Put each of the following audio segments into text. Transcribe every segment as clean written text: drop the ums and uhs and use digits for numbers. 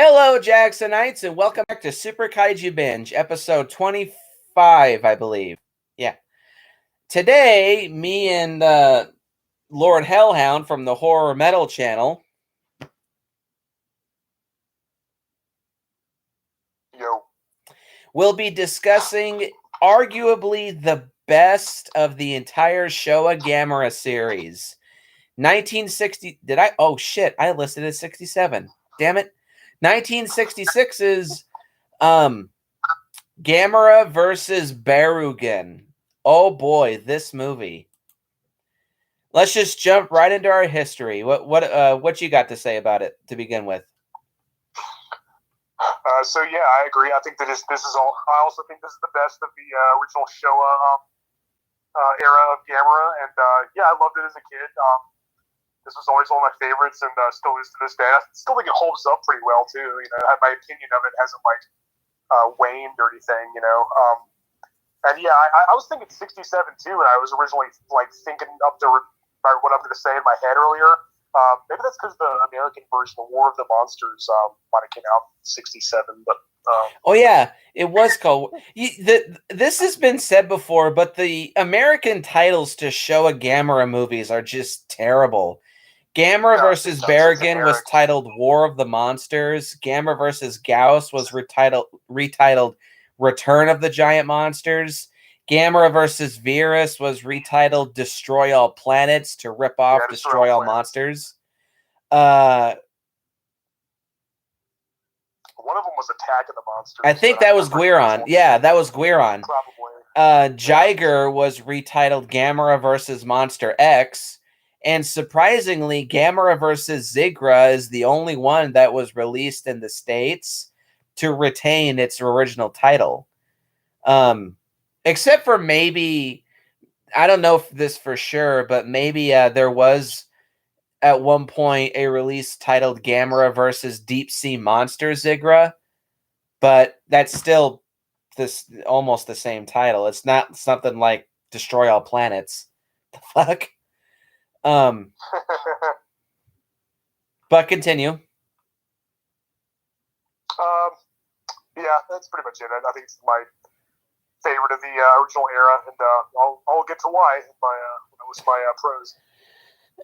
Hello, Jacksonites, and welcome back to Super Kaiju Binge, episode 25, I believe. Yeah. Today, me and Lord Hellhound from the HorrorMetal channel will be discussing arguably the best of the entire Showa Gamera series. 1960... Did I? Oh, shit. I listed it 67. Damn it. 1966's... Gamera versus Barugon. Oh boy, this movie. Let's just jump right into our history. What you got to say about it to begin with? So yeah, I agree. I think that this is all. I also think this is the best of the original Showa era of Gamera, and yeah, I loved it as a kid. This was always one of my favorites, and still is to this day. I still think it holds up pretty well too. You know, my opinion of it hasn't waned or anything. You know, and yeah, I was thinking 67 too, and I was originally thinking up to what I'm going to say in my head earlier. Maybe that's because the American version of War of the Monsters might have came out in 67, but oh yeah, it was called. This has been said before, but the American titles to Showa Gamera movies are just terrible. Gamera versus Berrigan was titled War of the Monsters. Gamera versus Gauss was retitled Return of the Giant Monsters. Gamera versus Virus was retitled Destroy All Planets to rip off Destroy All Monsters. One of them was Attack of the Monsters. I think that was Guiron. Yeah, that was Guiron. Probably. Jiger was retitled Gamera versus Monster X. And surprisingly, Gamera vs. Zigra is the only one that was released in the States to retain its original title. Except for maybe, I don't know if this for sure, but maybe there was at one point a release titled Gamera vs. Deep Sea Monster Zigra, but that's still almost the same title. It's not something like Destroy All Planets. The fuck? But continue. Yeah, that's pretty much it. I think it's my favorite of the original era, and I'll get to why when I list my pros.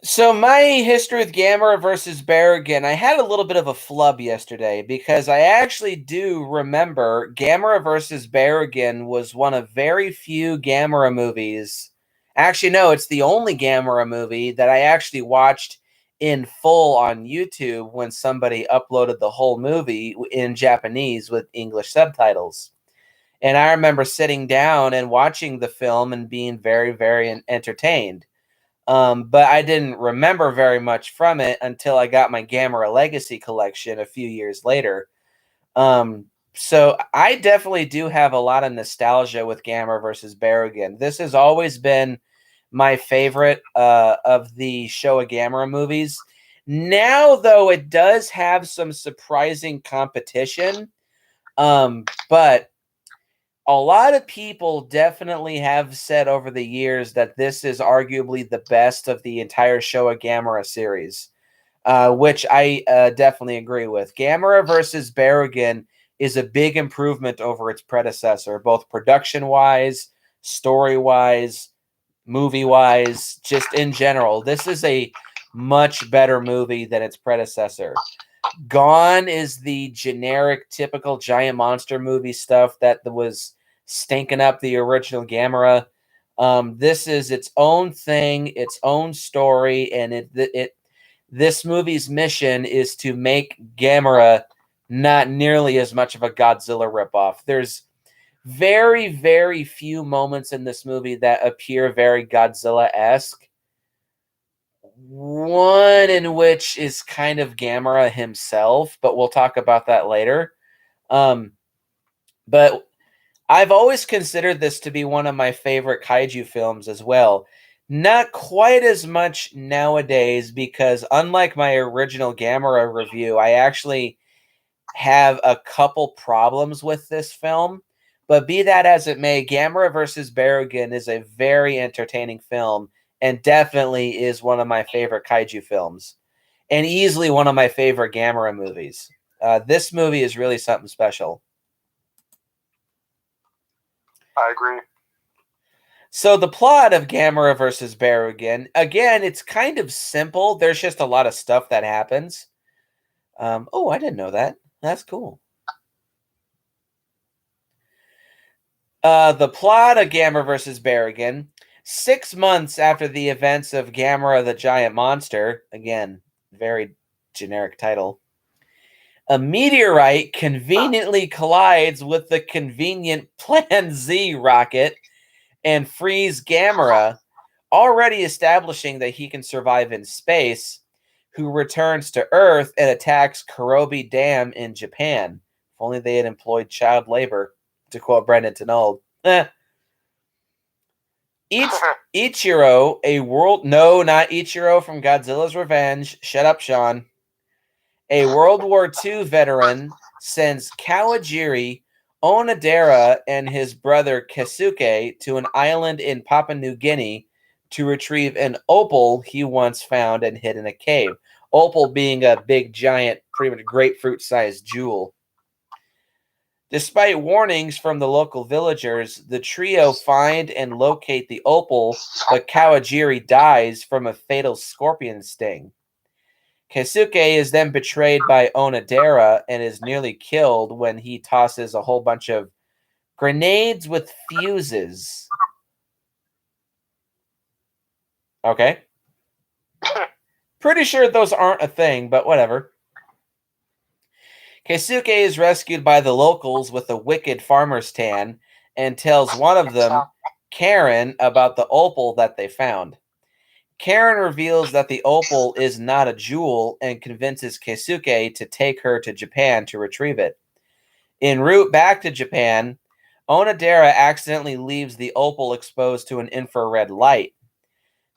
So my history with Gamera versus Berrigan, I had a little bit of a flub yesterday because I actually do remember Gamera versus Berrigan was one of very few Gamera movies. Actually, no, it's the only Gamera movie that I actually watched in full on YouTube when somebody uploaded the whole movie in Japanese with English subtitles. And I remember sitting down and watching the film and being very, very entertained. But I didn't remember very much from it until I got my Gamera Legacy collection a few years later. So I definitely do have a lot of nostalgia with Gamera versus Berrigan. This has always been my favorite of the Showa Gamera movies. Now, though, it does have some surprising competition. But a lot of people definitely have said over the years that this is arguably the best of the entire Showa Gamera series, which I definitely agree with. Gamera versus Berrigan is a big improvement over its predecessor, both production-wise, story-wise, movie-wise, just in general. This is a much better movie than its predecessor. Gone is the generic, typical giant monster movie stuff that was stinking up the original Gamera. This is its own thing, its own story, and this movie's mission is to make Gamera not nearly as much of a Godzilla ripoff. There's very, very few moments in this movie that appear very Godzilla-esque. One in which is kind of Gamera himself, but we'll talk about that later. But I've always considered this to be one of my favorite kaiju films as well. Not quite as much nowadays because unlike my original Gamera review, I actually have a couple problems with this film. But be that as it may, Gamera vs. Berrigan is a very entertaining film and definitely is one of my favorite kaiju films and easily one of my favorite Gamera movies. This movie is really something special. I agree. So the plot of Gamera versus Berrigan, again, it's kind of simple. There's just a lot of stuff that happens. Oh, I didn't know that. That's cool. The plot of Gamera versus Berrigan. 6 months after the events of Gamera the Giant Monster, again, very generic title, a meteorite conveniently collides with the convenient Plan Z rocket and frees Gamera, already establishing that he can survive in space, who returns to Earth and attacks Kurobe Dam in Japan. If only they had employed child labor, to quote Brendan Tenold. Ichiro, no, not Ichiro from Godzilla's Revenge. Shut up, Sean. A World War II veteran sends Kawajiri Onodera and his brother Keisuke to an island in Papua New Guinea to retrieve an opal he once found and hid in a cave. Opal being a big, giant, pretty much grapefruit-sized jewel. Despite warnings from the local villagers, the trio find and locate the opal, but Kawajiri dies from a fatal scorpion sting. Keisuke is then betrayed by Onodera and is nearly killed when he tosses a whole bunch of grenades with fuses. Okay. Pretty sure those aren't a thing, but whatever. Keisuke is rescued by the locals with a wicked farmer's tan and tells one of them, Karen, about the opal that they found. Karen reveals that the opal is not a jewel and convinces Keisuke to take her to Japan to retrieve it. En route back to Japan, Onodera accidentally leaves the opal exposed to an infrared light.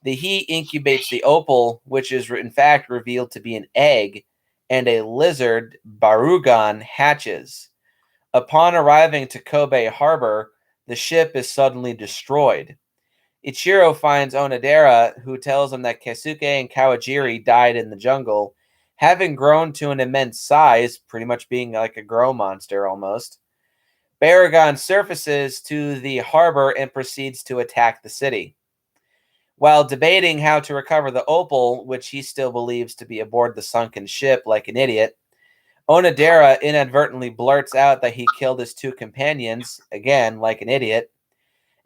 The heat incubates the opal, which is in fact revealed to be an egg, and a lizard, Barugon, hatches. Upon arriving to Kobe Harbor, the ship is suddenly destroyed. Ichiro finds Onodera, who tells him that Keisuke and Kawajiri died in the jungle, having grown to an immense size, pretty much being like a grow monster almost. Berrigan surfaces to the harbor and proceeds to attack the city. While debating how to recover the opal, which he still believes to be aboard the sunken ship like an idiot, Onodera inadvertently blurts out that he killed his two companions, again like an idiot,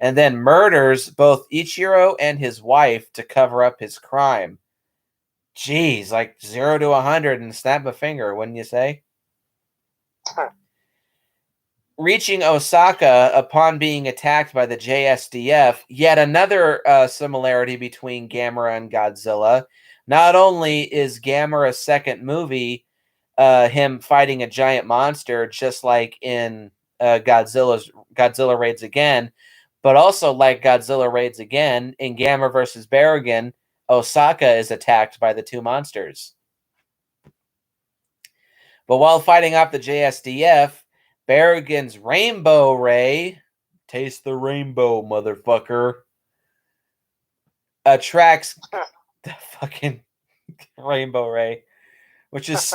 and then murders both Ichiro and his wife to cover up his crime. Jeez, like 0 to 100 and snap a finger, wouldn't you say? Reaching Osaka upon being attacked by the JSDF, yet another similarity between Gamera and Godzilla. Not only is Gamera's second movie him fighting a giant monster, just like in Godzilla Raids Again, but also like Godzilla Raids Again, in Gamera vs. Berrigan, Osaka is attacked by the two monsters. But while fighting off the JSDF, Berrigan's Rainbow Ray, taste the rainbow, motherfucker, attracts the fucking Rainbow Ray, which is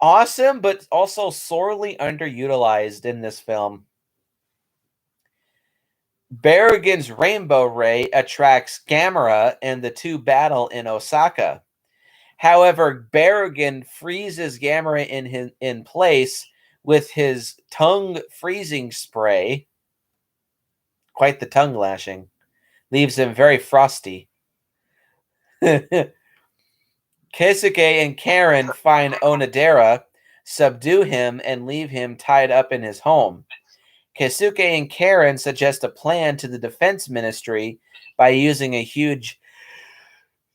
awesome, but also sorely underutilized in this film. Berrigan's Rainbow Ray attracts Gamera, and the two battle in Osaka. However, Berrigan freezes Gamera in place with his tongue freezing spray. Quite the tongue lashing. Leaves him very frosty. Keisuke and Karen find Onodera, subdue him, and leave him tied up in his home. Keisuke and Karen suggest a plan to the Defense Ministry by using a huge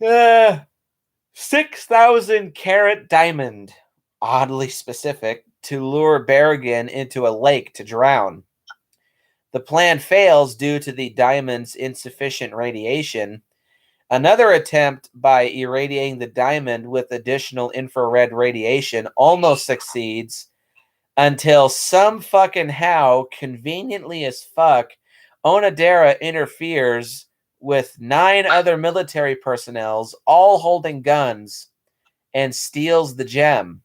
6,000 carat diamond, oddly specific, to lure Berrigan into a lake to drown. The plan fails due to the diamond's insufficient radiation. Another attempt by irradiating the diamond with additional infrared radiation almost succeeds until some fucking how, conveniently as fuck, Onodera interferes with 9 other military personnel, all holding guns, and steals the gem.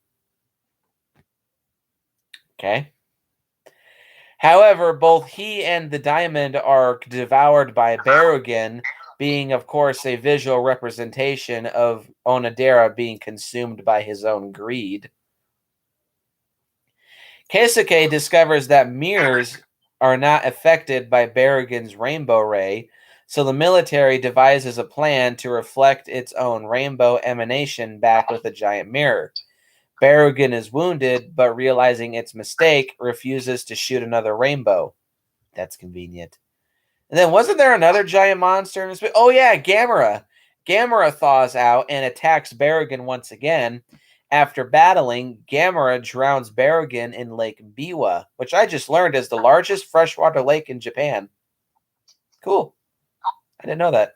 Okay. However, both he and the diamond are devoured by Barugon, being, of course, a visual representation of Onodera being consumed by his own greed. Keisuke discovers that mirrors are not affected by Berrigan's rainbow ray, so the military devises a plan to reflect its own rainbow emanation back with a giant mirror. Berrigan is wounded, but realizing its mistake, refuses to shoot another rainbow. That's convenient. And then wasn't there another giant monster in this? Oh yeah, Gamera. Gamera thaws out and attacks Berrigan once again. After battling, Gamera drowns Berrigan in Lake Biwa, which I just learned is the largest freshwater lake in Japan. Cool. I didn't know that.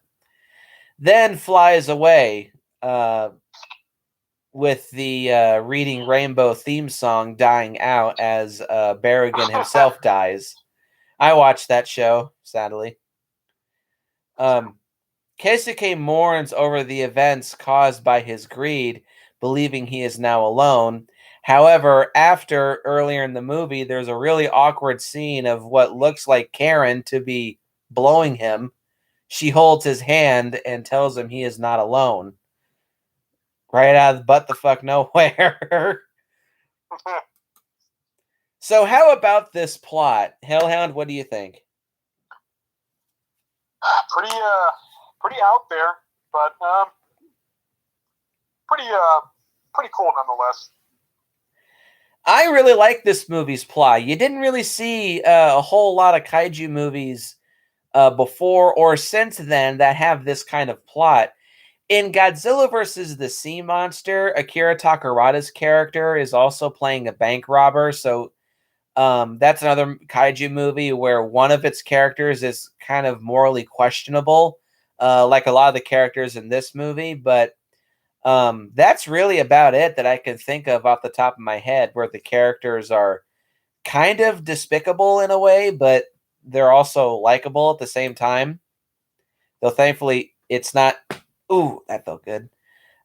Then flies away with the Reading Rainbow theme song dying out as Berrigan himself dies. I watched that show, sadly. Keisuke mourns over the events caused by his greed, believing he is now alone. However, earlier in the movie, there's a really awkward scene of what looks like Karen to be blowing him. She holds his hand and tells him he is not alone. Right out of the butt the fuck nowhere. So how about this plot? Hellhound, what do you think? Pretty out there, but pretty cool nonetheless. I really like this movie's plot. You didn't really see a whole lot of kaiju movies before or since then that have this kind of plot. In Godzilla vs. the Sea Monster, Akira Takarada's character is also playing a bank robber, so that's another kaiju movie where one of its characters is kind of morally questionable, like a lot of the characters in this movie. But that's really about it that I can think of off the top of my head, where the characters are kind of despicable in a way, but they're also likable at the same time. Though thankfully, it's not. Ooh, that felt good.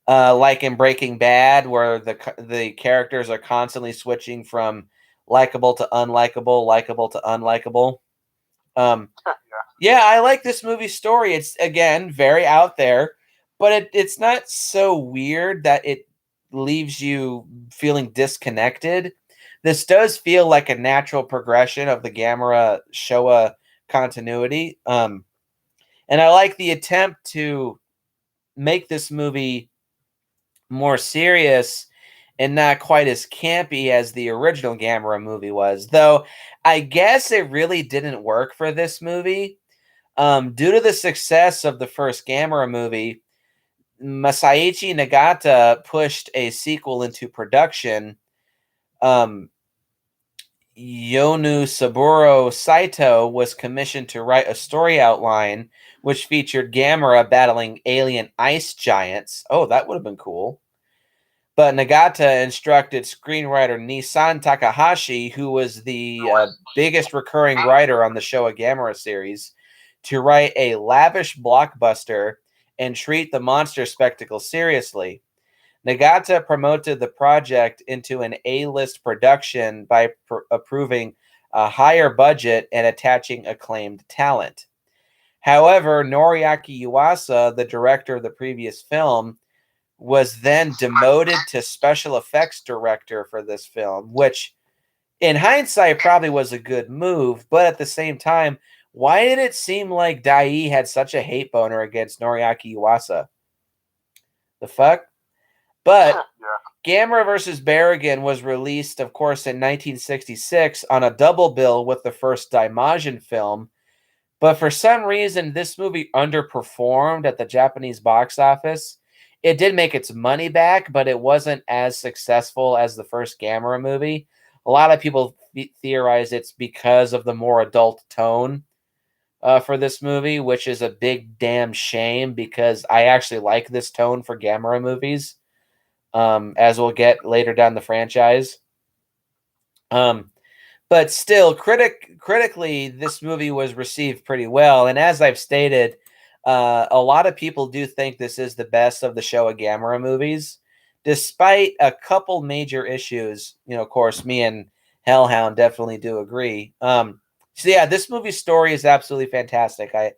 Like in Breaking Bad, where the characters are constantly switching from likable to unlikable, likable to unlikable. Yeah, I like this movie's story. It's again very out there, but it's not so weird that it leaves you feeling disconnected. This does feel like a natural progression of the Gamera Showa continuity. And I like the attempt to make this movie more serious and not quite as campy as the original Gamera movie was. Though I guess it really didn't work for this movie. Due to the success of the first Gamera movie, Masaichi Nagata pushed a sequel into production. Yonu Saburo Saito was commissioned to write a story outline which featured Gamera battling alien ice giants. Oh, that would have been cool. But Nagata instructed screenwriter Nissan Takahashi, who was the biggest recurring writer on the Showa Gamera series, to write a lavish blockbuster and treat the monster spectacle seriously. Nagata promoted the project into an A-list production by approving a higher budget and attaching acclaimed talent. However, Noriaki Yuasa, the director of the previous film, was then demoted to special effects director for this film, which in hindsight probably was a good move, but at the same time, why did it seem like Dai had such a hate boner against Noriaki Yuasa? The fuck? But Gamera vs. Berrigan was released, of course, in 1966 on a double bill with the first Daimajin film, but for some reason, this movie underperformed at the Japanese box office. It did make its money back, but it wasn't as successful as the first Gamera movie. A lot of people theorize it's because of the more adult tone for this movie, which is a big damn shame because I actually like this tone for Gamera movies, as we'll get later down the franchise. But still, critically, this movie was received pretty well. And as I've stated, a lot of people do think this is the best of the Showa Gamera movies, despite a couple major issues. You know, of course, me and Hellhound definitely do agree. So yeah, this movie's story is absolutely fantastic. I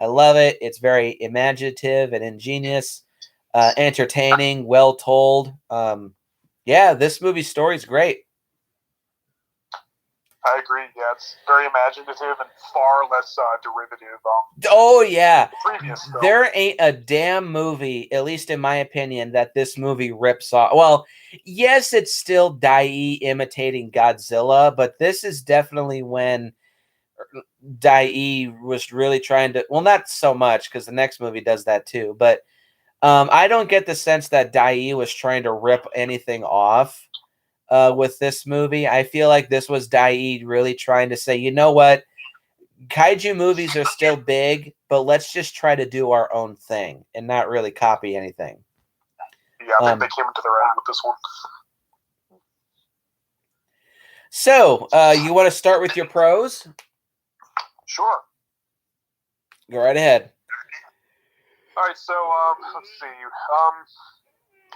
love it. It's very imaginative and ingenious, entertaining, well told. Yeah, this movie's story is great. I agree. Yeah, it's very imaginative and far less derivative. Oh yeah, Previous film. there ain't a damn movie, at least in my opinion, that this movie rips off. Well, yes, it's still Dai imitating Godzilla, but this is definitely when Dai was really trying to. Well, not so much because the next movie does that too. But I don't get the sense that Dai was trying to rip anything off with this movie. I feel like this was Dai really trying to say, you know what? Kaiju movies are still big, but let's just try to do our own thing and not really copy anything. Yeah, I think they came into their own with this one. So, you want to start with your pros? Sure. Go right ahead. All right, so let's see.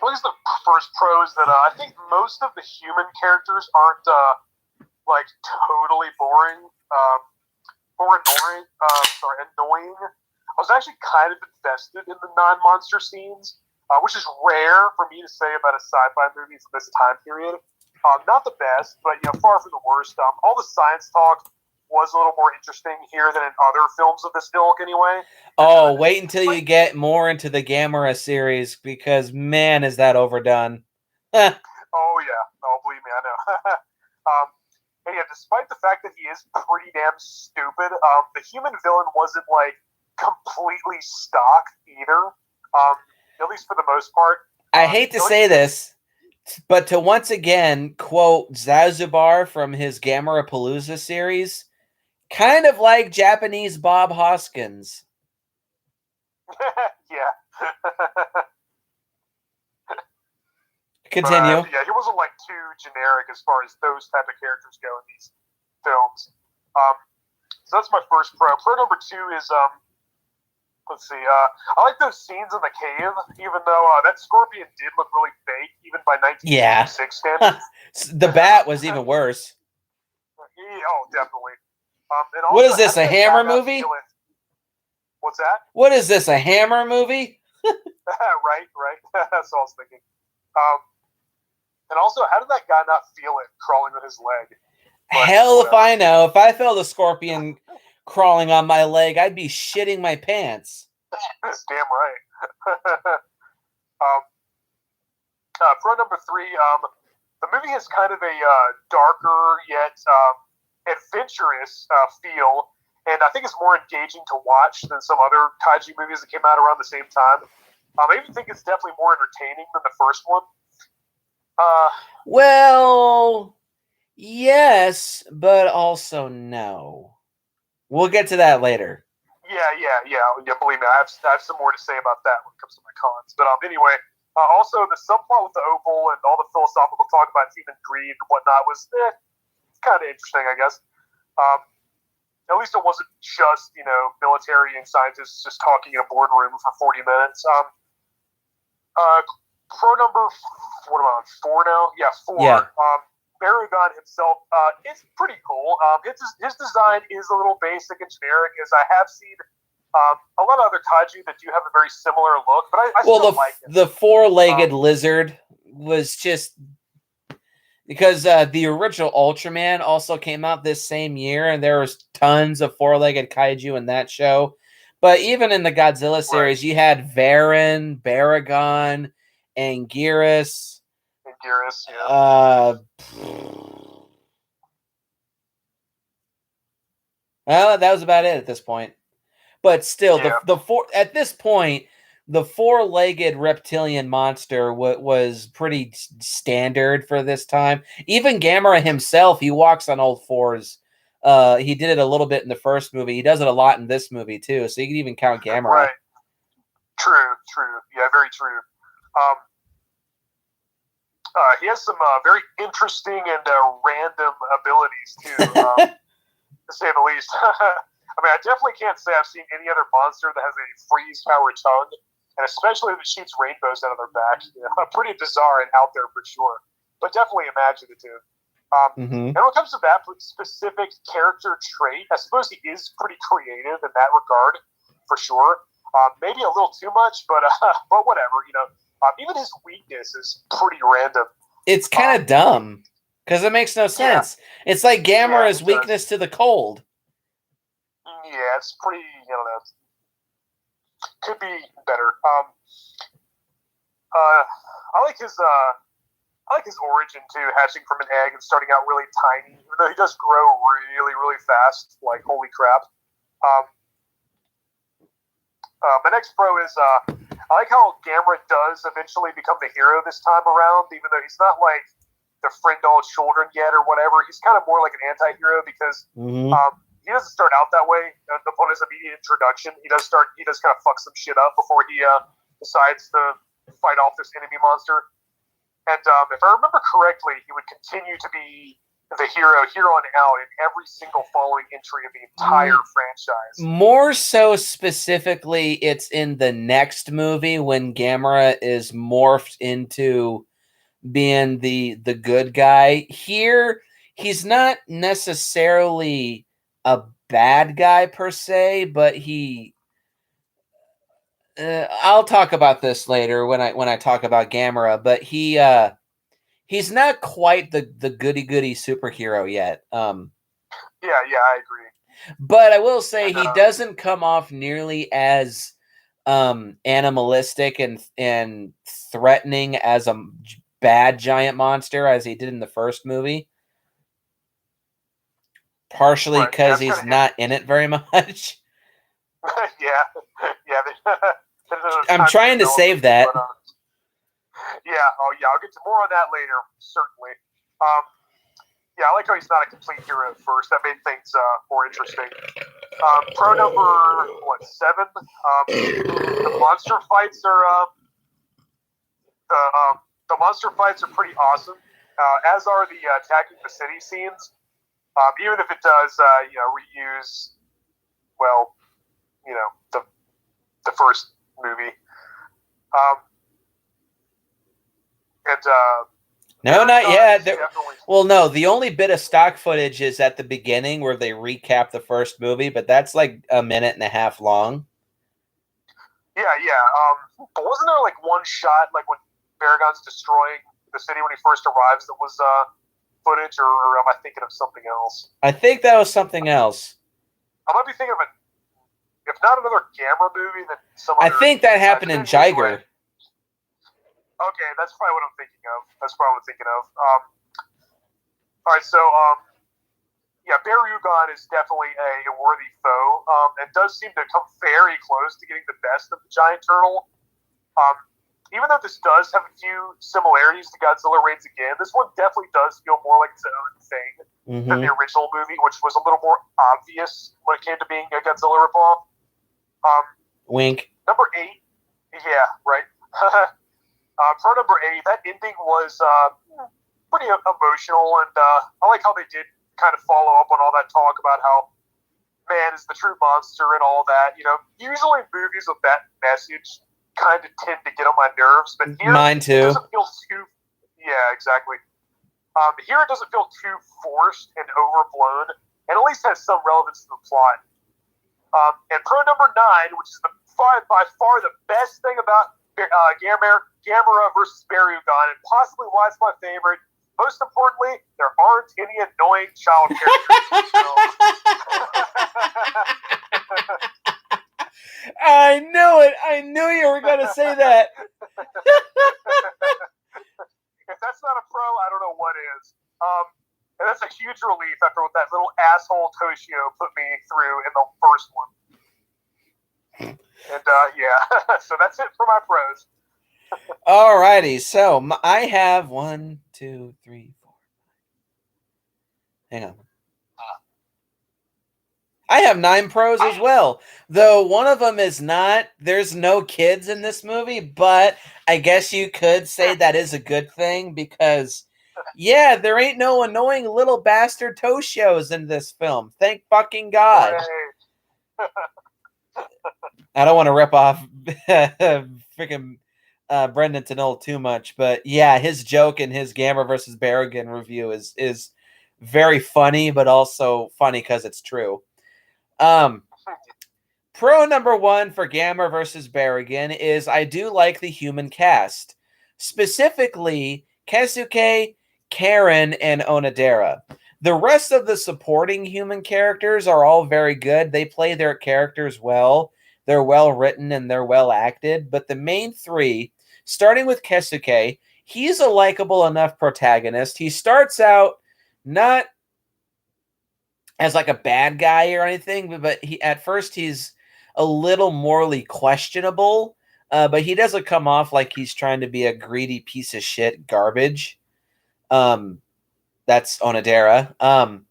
What is the first pro is that I think most of the human characters aren't like totally boring. Or annoying. I was actually kind of invested in the non-monster scenes, which is rare for me to say about a sci-fi movie from this time period. Not the best, but far from the worst. All the science talk was a little more interesting here than in other films of this ilk, anyway. Oh, wait until you get more into the Gamera series, because man, is that overdone. Oh yeah, believe me, I know. And yeah, despite the fact that he is pretty damn stupid, the human villain wasn't like completely stock either. At least for the most part. I hate to say this, but to once again quote Zazubar from his Gamera Palooza series, kind of like Japanese Bob Hoskins. Yeah. Continue. But, yeah, he wasn't like too generic as far as those type of characters go in these films. So that's my first pro. Pro number 2 is let's see. I like those scenes in the cave, even though that scorpion did look really fake, even by 1986 standards. The bat was even worse. Oh, definitely. And also, what is this, a Hammer movie? What's that? What is this, a Hammer movie? Right. That's what I was thinking. And also, how did that guy not feel it crawling on his leg? But hell if I know. If I felt a scorpion crawling on my leg, I'd be shitting my pants. That's damn right. Pro number 3, the movie has kind of a darker yet adventurous feel, and I think it's more engaging to watch than some other kaiju movies that came out around the same time. I even think it's definitely more entertaining than the first one. Well, yes, but also no. We'll get to that later. Yeah. Believe me, I have some more to say about that when it comes to my cons. But anyway, also the subplot with the opal and all the philosophical talk about human greed and whatnot was kind of interesting, I guess. At least it wasn't just military and scientists just talking in a boardroom for 40 minutes. Pro number, what am I on, 4 now? Yeah, 4. Yeah. Barugon himself is pretty cool. His design is a little basic and generic, as I have seen a lot of other kaiju that do have a very similar look, but I still like it. The 4-legged lizard was just... Because the original Ultraman also came out this same year, and there was tons of 4-legged kaiju in that show. But even in the Godzilla series, you had Varan, Berrigan, Anguirus. Anguirus, yeah. Well, that was about it at this point. But still, at this point, the 4-legged reptilian monster was pretty standard for this time. Even Gamera himself, he walks on all 4s. He did it a little bit in the first movie. He does it a lot in this movie, too. So you can even count Gamera. Right. True. Yeah, very true. He has some very interesting and random abilities, too, to say the least. I mean, I definitely can't say I've seen any other monster that has a freeze-powered tongue, and especially that shoots rainbows out of their back. Pretty bizarre and out there for sure, but definitely imaginative. Mm-hmm. And when it comes to that specific character trait, I suppose he is pretty creative in that regard, for sure. Maybe a little too much, but whatever. Even his weakness is pretty random. It's kind of dumb because it makes no sense. Yeah. It's like Gamera's weakness to the cold. Yeah, it's pretty. I don't know. Could be better. I like his origin too, hatching from an egg and starting out really tiny. Even though he does grow really, really fast, like holy crap. My next pro is I like how Gamera does eventually become the hero this time around, even though he's not like the friend all children yet or whatever. He's kind of more like an anti-hero because he doesn't start out that way. Upon his immediate introduction, he does kind of fuck some shit up before he decides to fight off this enemy monster. And if I remember correctly, he would continue to be the hero here on out in every single following entry of the entire franchise. More so specifically, it's in the next movie when Gamera is morphed into being the good guy. Here, he's not necessarily a bad guy per se, but he... I'll talk about this later when I talk about Gamera, but he's not quite the goody-goody superhero yet. Yeah, I agree. But I will say he doesn't come off nearly as animalistic and threatening as a bad giant monster as he did in the first movie. Partially because he's not in it very much. yeah. I'm trying to save that. But, I'll get to more on that later, certainly. I like how he's not a complete hero at first. That made things more interesting. Pro number 7. The monster fights are the monster fights are pretty awesome. As are the attacking the city scenes. Even if it does, reuse, the first movie. No, not yet. Well, no, the only bit of stock footage is at the beginning where they recap the first movie, but that's like a minute and a half long. Yeah. But wasn't there like one shot, like when Berrigan's destroying the city when he first arrives, that was footage, or am I thinking of something else? I think that was something else. I might be thinking of if not another Gamera movie, then some I other... think that happened in Jiger. Okay, that's probably what I'm thinking of. All right, so, Barugon is definitely a worthy foe, and does seem to come very close to getting the best of the giant turtle. Even though this does have a few similarities to Godzilla Reigns Again, this one definitely does feel more like its own thing than the original movie, which was a little more obvious when it came to being a Godzilla ripoff. Wink. Number 8. Yeah, right. Pro number 8, that ending was pretty emotional, and I like how they did kind of follow up on all that talk about how man is the true monster and all that. Usually movies with that message kind of tend to get on my nerves, but here mine too. It doesn't feel too... Yeah, exactly. Here it doesn't feel too forced and overblown, and at least has some relevance to the plot. And pro number 9, which is by far the best thing about Gamera versus Barugon, and possibly why it's my favorite. Most importantly, there aren't any annoying child characters. I knew it. I knew you were going to say that. If that's not a pro, I don't know what is. And that's a huge relief after what that little asshole Toshio put me through in the first one. And so that's it for my pros. Alrighty, so I have 1, 2, 3, 4. Hang on. I have 9 pros as well, though one of them is not. There's no kids in this movie, but I guess you could say that is a good thing because, yeah, there ain't no annoying little bastard Toshios in this film. Thank fucking God. I don't want to rip off freaking Brendan Tennell too much, but yeah, his joke in his Gamera versus Berrigan review is very funny, but also funny because it's true. Pro number one for Gamera versus Berrigan is I do like the human cast, specifically Keisuke, Karen, and Onodera. The rest of the supporting human characters are all very good. They play their characters well. They're well written and they're well acted. But the main three, starting with Keisuke, he's a likable enough protagonist. He starts out not as like a bad guy or anything, but he at first he's a little morally questionable, but he doesn't come off like he's trying to be a greedy piece of shit garbage. That's Onodera.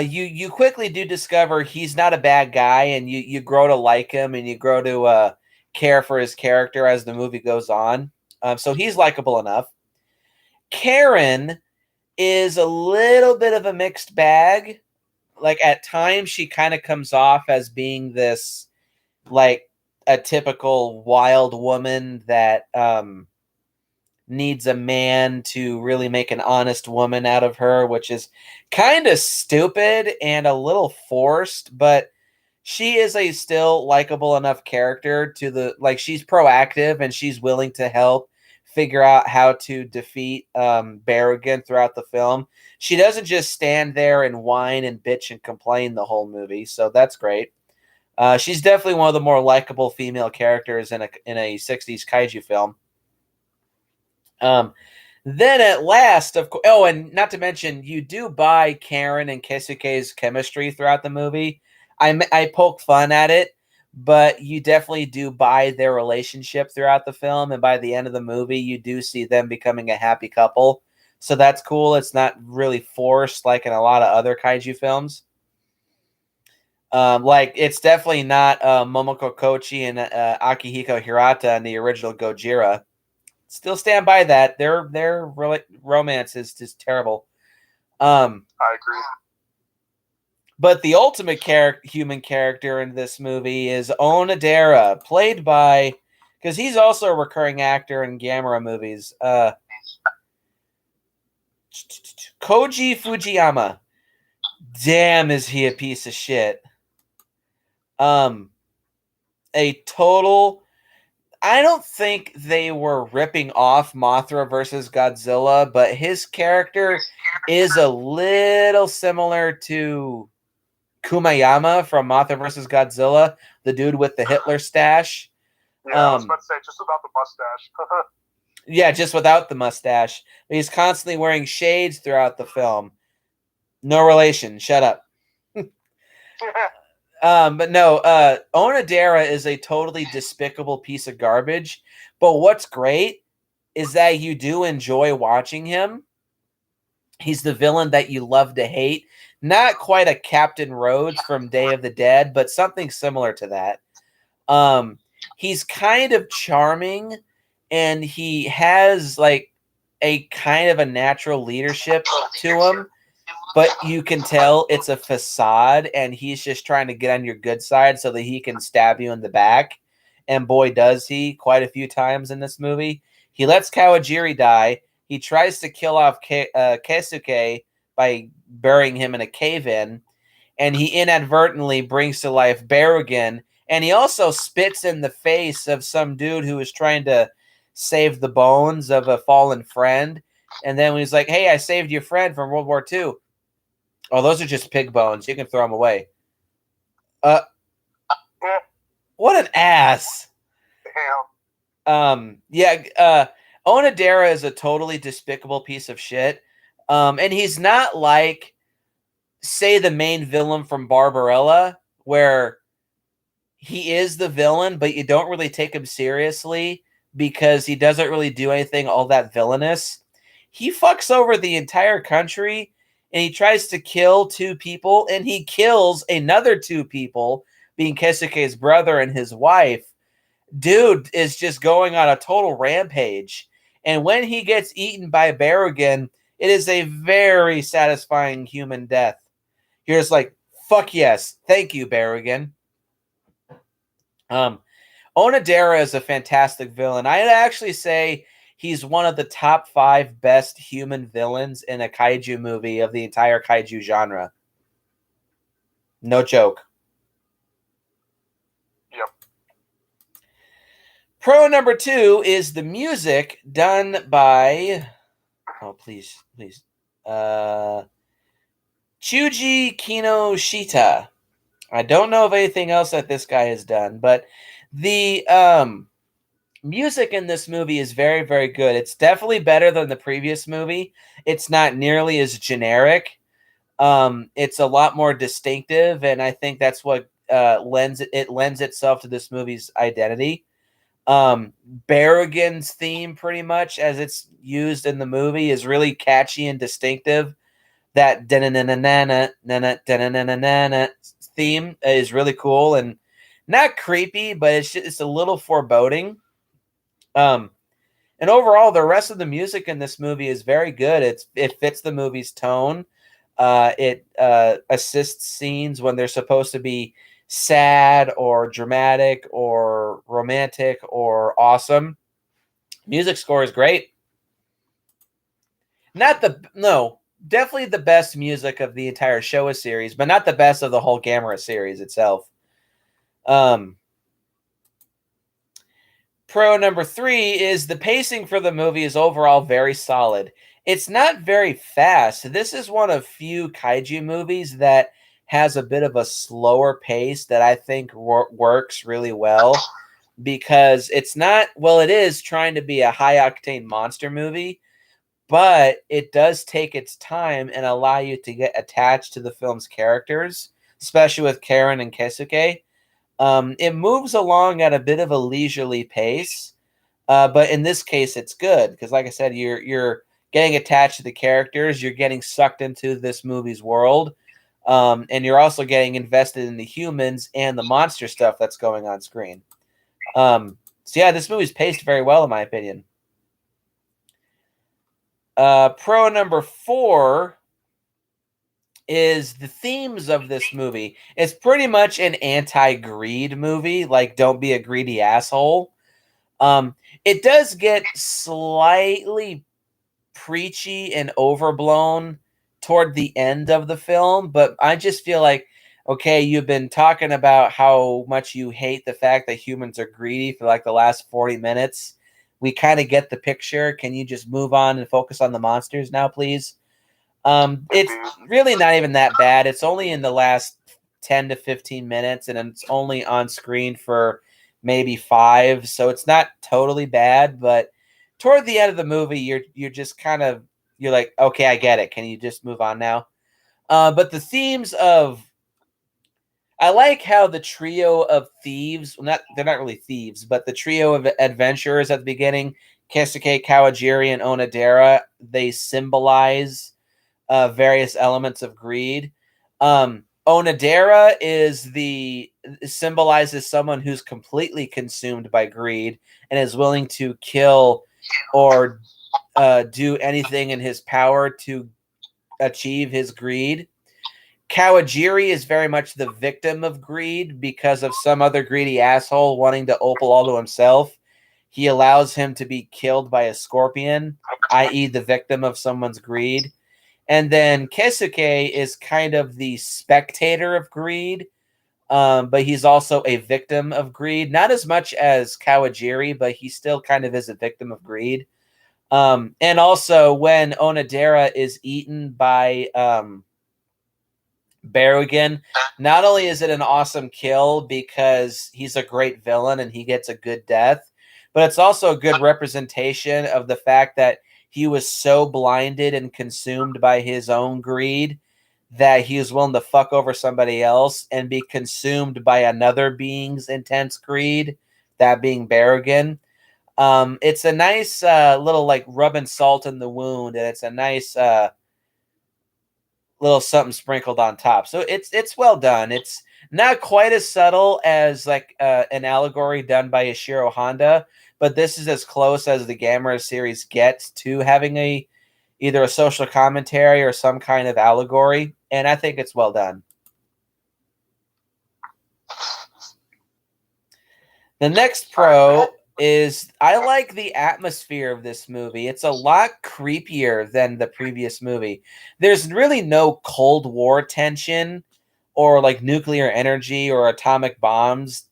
You quickly do discover he's not a bad guy, and you grow to like him, and you grow to care for his character as the movie goes on. So he's likable enough. Karen is a little bit of a mixed bag. Like at times she kind of comes off as being this like a typical wild woman that needs a man to really make an honest woman out of her, which is kind of stupid and a little forced, but she is a still likable enough character to the like she's proactive and she's willing to help figure out how to defeat Berrigan throughout the film. She doesn't just stand there and whine and bitch and complain the whole movie, so that's great. She's definitely one of the more likable female characters in a 60s kaiju film. Then at last, of course, oh, and not to mention, you do buy Karen and Keisuke's chemistry throughout the movie. I poke fun at it, but you definitely do buy their relationship throughout the film, and by the end of the movie, you do see them becoming a happy couple. So that's cool. It's not really forced like in a lot of other kaiju films. Like it's definitely not Momoko Kochi and Akihiko Hirata in the original Gojira. Still stand by that. Their romance is just terrible. I agree. But the ultimate human character in this movie is Onodera, played by, because he's also a recurring actor in Gamera movies. Koji Fujiyama. Damn, is he a piece of shit. A total. I don't think they were ripping off Mothra versus Godzilla, but his character is a little similar to Kumayama from Mothra versus Godzilla, the dude with the Hitler stash. Yeah, I was about to say, just without the mustache. Yeah, just without the mustache. He's constantly wearing shades throughout the film. No relation. Shut up. But no, Onodera is a totally despicable piece of garbage. But what's great is that you do enjoy watching him. He's the villain that you love to hate. Not quite a Captain Rhodes from Day of the Dead, but something similar to that. He's kind of charming, and he has like a kind of a natural leadership to him. But you can tell it's a facade, and he's just trying to get on your good side so that he can stab you in the back. And boy, does he quite a few times in this movie. He lets Kawajiri die. He tries to kill off Keisuke by burying him in a cave-in. And he inadvertently brings to life Barugon. And he also spits in the face of some dude who was trying to save the bones of a fallen friend. And then he's like, hey, I saved your friend from World War II. Oh, those are just pig bones. You can throw them away. What an ass. Damn. Onodera is a totally despicable piece of shit. And he's not like, say, the main villain from Barbarella, where he is the villain, but you don't really take him seriously because he doesn't really do anything all that villainous. He fucks over the entire country, and he tries to kill two people, and he kills another two people, being Keisuke's brother and his wife. Dude is just going on a total rampage. And when he gets eaten by Berrigan, it is a very satisfying human death. You're just like, fuck yes. Thank you, Berrigan. Onodera is a fantastic villain. I'd actually say he's one of the top 5 best human villains in a kaiju movie of the entire kaiju genre. No joke. Yep. Pro number 2 is the music done by... Oh, please. Chuji Kinoshita. I don't know of anything else that this guy has done, but the music in this movie is very, very good. It's definitely better than the previous movie. It's not nearly as generic. It's a lot more distinctive, and I think that's what lends itself to this movie's identity. Berrigan's theme, pretty much as it's used in the movie, is really catchy and distinctive. That theme is really cool and not creepy, but it's a little foreboding. And overall, the rest of the music in this movie is very good. It fits the movie's tone. It assists scenes when they're supposed to be sad or dramatic or romantic or awesome. Music score is great. Definitely the best music of the entire Showa series, but not the best of the whole Gamera series itself. Pro number 3 is the pacing for the movie is overall very solid. It's not very fast. This is one of few kaiju movies that has a bit of a slower pace that I think works really well, because it's not, well, it is trying to be a high-octane monster movie, but it does take its time and allow you to get attached to the film's characters, especially with Karen and Keisuke. It moves along at a bit of a leisurely pace, but in this case, it's good because, like I said, you're getting attached to the characters, you're getting sucked into this movie's world, and you're also getting invested in the humans and the monster stuff that's going on screen. So yeah, this movie's paced very well, in my opinion. Pro number 4 is the themes of this movie. It's pretty much an anti-greed movie, like don't be a greedy asshole. It does get slightly preachy and overblown toward the end of the film, but I just feel like, okay, you've been talking about how much you hate the fact that humans are greedy for like the last 40 minutes. We kind of get the picture. Can you just move on and focus on the monsters now, please? It's really not even that bad. It's only in the last 10 to 15 minutes, and it's only on screen for maybe 5, so it's not totally bad, but toward the end of the movie, you're just kind of, you're like, okay, I get it. Can you just move on now? But the themes of, I like how the trio of thieves, they're not really thieves, but the trio of adventurers at the beginning, Keisuke, Kawajiri, and Onodera, they symbolize various elements of greed. Onodera symbolizes someone who's completely consumed by greed and is willing to kill or do anything in his power to achieve his greed. Kawajiri is very much the victim of greed because of some other greedy asshole wanting to opal all to himself. He allows him to be killed by a scorpion, i.e. the victim of someone's greed. And then Keisuke is kind of the spectator of greed, but he's also a victim of greed. Not as much as Kawajiri, but he still kind of is a victim of greed. And also, when Onodera is eaten by Berrigan, not only is it an awesome kill because he's a great villain and he gets a good death, but it's also a good representation of the fact that he was so blinded and consumed by his own greed that he was willing to fuck over somebody else and be consumed by another being's intense greed, that being Berrigan. It's a nice little like rubbing salt in the wound, and it's a nice little something sprinkled on top. So it's well done. It's not quite as subtle as like an allegory done by Ishiro Honda, but this is as close as the Gamera series gets to having either a social commentary or some kind of allegory, and I think it's well done. The next pro is I like the atmosphere of this movie. It's a lot creepier than the previous movie. There's really no Cold War tension or like nuclear energy or atomic bombs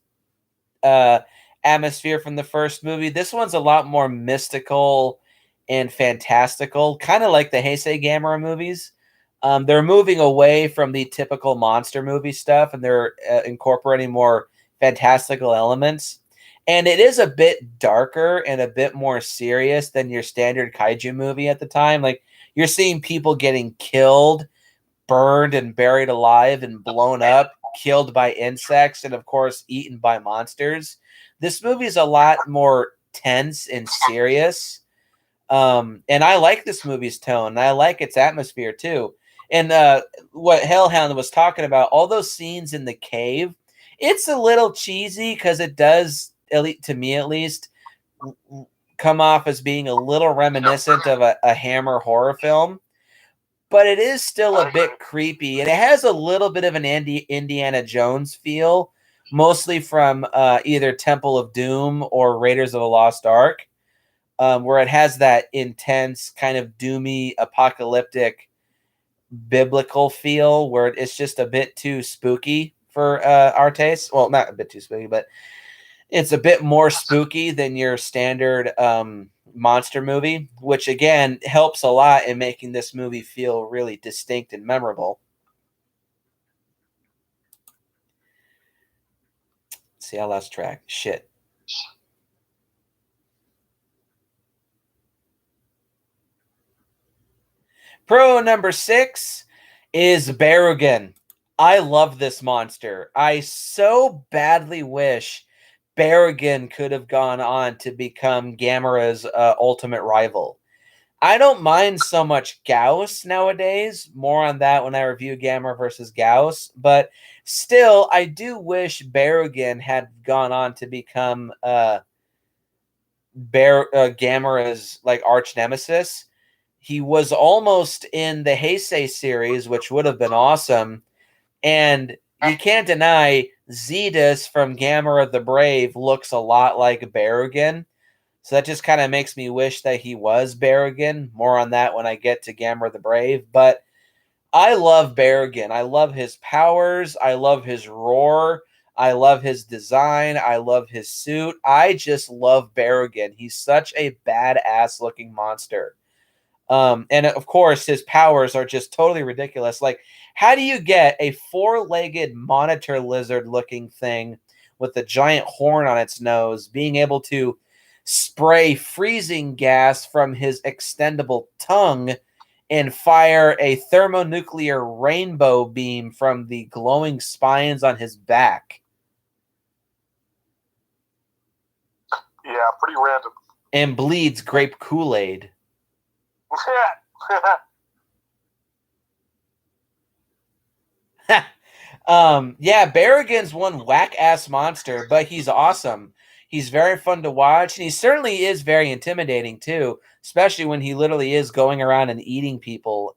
uh, atmosphere from the first movie. This one's a lot more mystical and fantastical, kind of like the Heisei Gamera movies. They're moving away from the typical monster movie stuff, and they're incorporating more fantastical elements. And it is a bit darker and a bit more serious than your standard kaiju movie at the time. Like, you're seeing people getting killed, burned and buried alive and blown up, killed by insects, and of course eaten by monsters. This movie is a lot more tense and serious. And I like this movie's tone, and I like its atmosphere too. And what Hellhound was talking about, all those scenes in the cave, it's a little cheesy because it does, to me at least, come off as being a little reminiscent of a Hammer horror film, but it is still a bit creepy, and it has a little bit of an Indiana Jones feel, mostly from either Temple of Doom or Raiders of the Lost Ark, where it has that intense kind of doomy, apocalyptic, biblical feel, where it's just a bit too spooky for our taste. Well, not a bit too spooky, but it's a bit more spooky than your standard monster movie, which again helps a lot in making this movie feel really distinct and memorable. See, I lost track. Shit. Pro number 6 is Barugon. I love this monster. I so badly wish Berrigan could have gone on to become Gamera's ultimate rival. I don't mind so much Gauss nowadays. More on that when I review Gamera versus Gauss. But still, I do wish Berrigan had gone on to become Gamera's like arch nemesis. He was almost in the Heisei series, which would have been awesome. And you can't deny Zetus from Gamera the Brave looks a lot like Berrigan. So that just kind of makes me wish that he was Berrigan. More on that when I get to Gamera the Brave. But I love Berrigan. I love his powers. I love his roar. I love his design. I love his suit. I just love Berrigan. He's such a badass looking monster. And of course, his powers are just totally ridiculous. Like, how do you get a 4-legged monitor lizard looking thing with a giant horn on its nose being able to spray freezing gas from his extendable tongue and fire a thermonuclear rainbow beam from the glowing spines on his back? Yeah, pretty random. And bleeds grape Kool-Aid. Yeah, Berrigan's one whack-ass monster, but he's awesome. He's very fun to watch, and he certainly is very intimidating, too, especially when he literally is going around and eating people.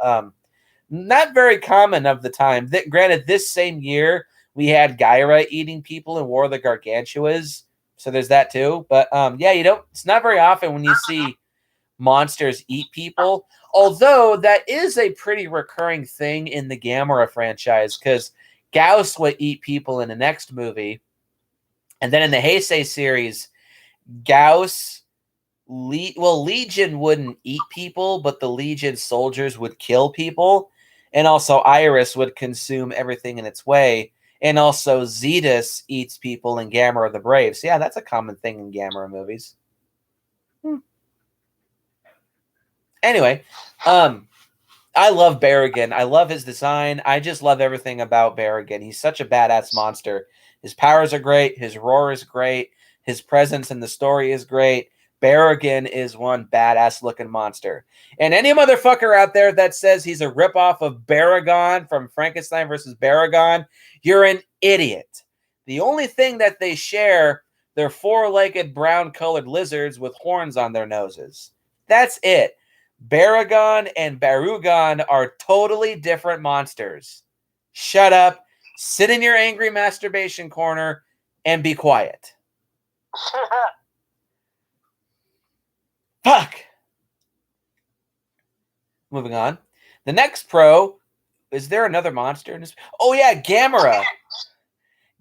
Not very common of the time. Granted, this same year, we had Gaira eating people in War of the Gargantuas, so there's that, too. But, yeah, it's not very often when you see monsters eat people, although that is a pretty recurring thing in the Gamera franchise, because Gauss would eat people in the next movie, and then in the Heisei series, Gauss, Legion wouldn't eat people, but the Legion soldiers would kill people, and also Iris would consume everything in its way, and also Zetus eats people in Gamera the Brave. So yeah, that's a common thing in Gamera movies. Anyway, I love Berrigan. I love his design. I just love everything about Berrigan. He's such a badass monster. His powers are great. His roar is great. His presence in the story is great. Berrigan is one badass looking monster. And any motherfucker out there that says he's a ripoff of Barugon from Frankenstein versus Barugon, you're an idiot. The only thing that they share, they're 4-legged brown-colored lizards with horns on their noses. That's it. Barugon and Barugon are totally different monsters. Shut up, sit in your angry masturbation corner, and be quiet. Fuck. Moving on. The next pro, is there another monster in this? Oh yeah, Gamera.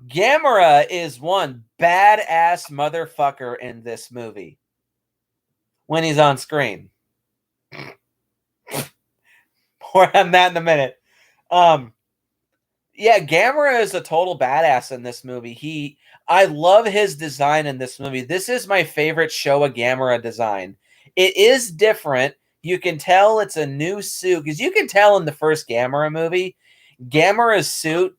Gamera is one badass motherfucker in this movie when he's on screen. More on that in a minute. Yeah, Gamera is a total badass in this movie. I love his design in this movie. This is my favorite Showa Gamera design. It is different. You can tell it's a new suit because you can tell in the first Gamera movie, Gamera's suit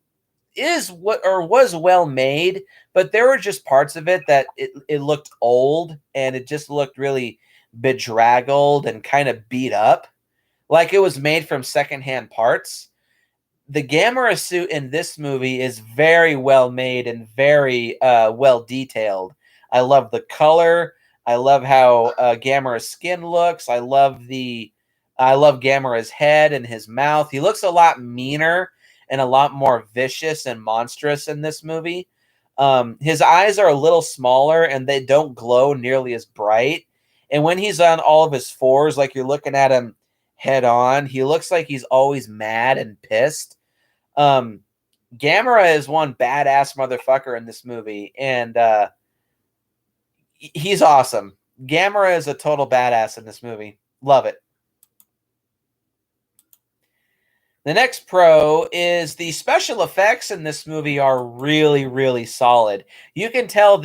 was well made, but there were just parts of it that it looked old and it just looked really bedraggled and kind of beat up, like it was made from secondhand parts. The Gamera suit in this movie is very well made and very well detailed. I love the color. I love how Gamera's skin looks. I love Gamera's head and his mouth. He looks a lot meaner and a lot more vicious and monstrous in this movie. His eyes are a little smaller and they don't glow nearly as bright. And when he's on all of his fours, like you're looking at him head on, he looks like he's always mad and pissed. Gamera is one badass motherfucker in this movie, and he's awesome. Gamera is a total badass in this movie. Love it. The next pro is the special effects in this movie are really, really solid. You can tell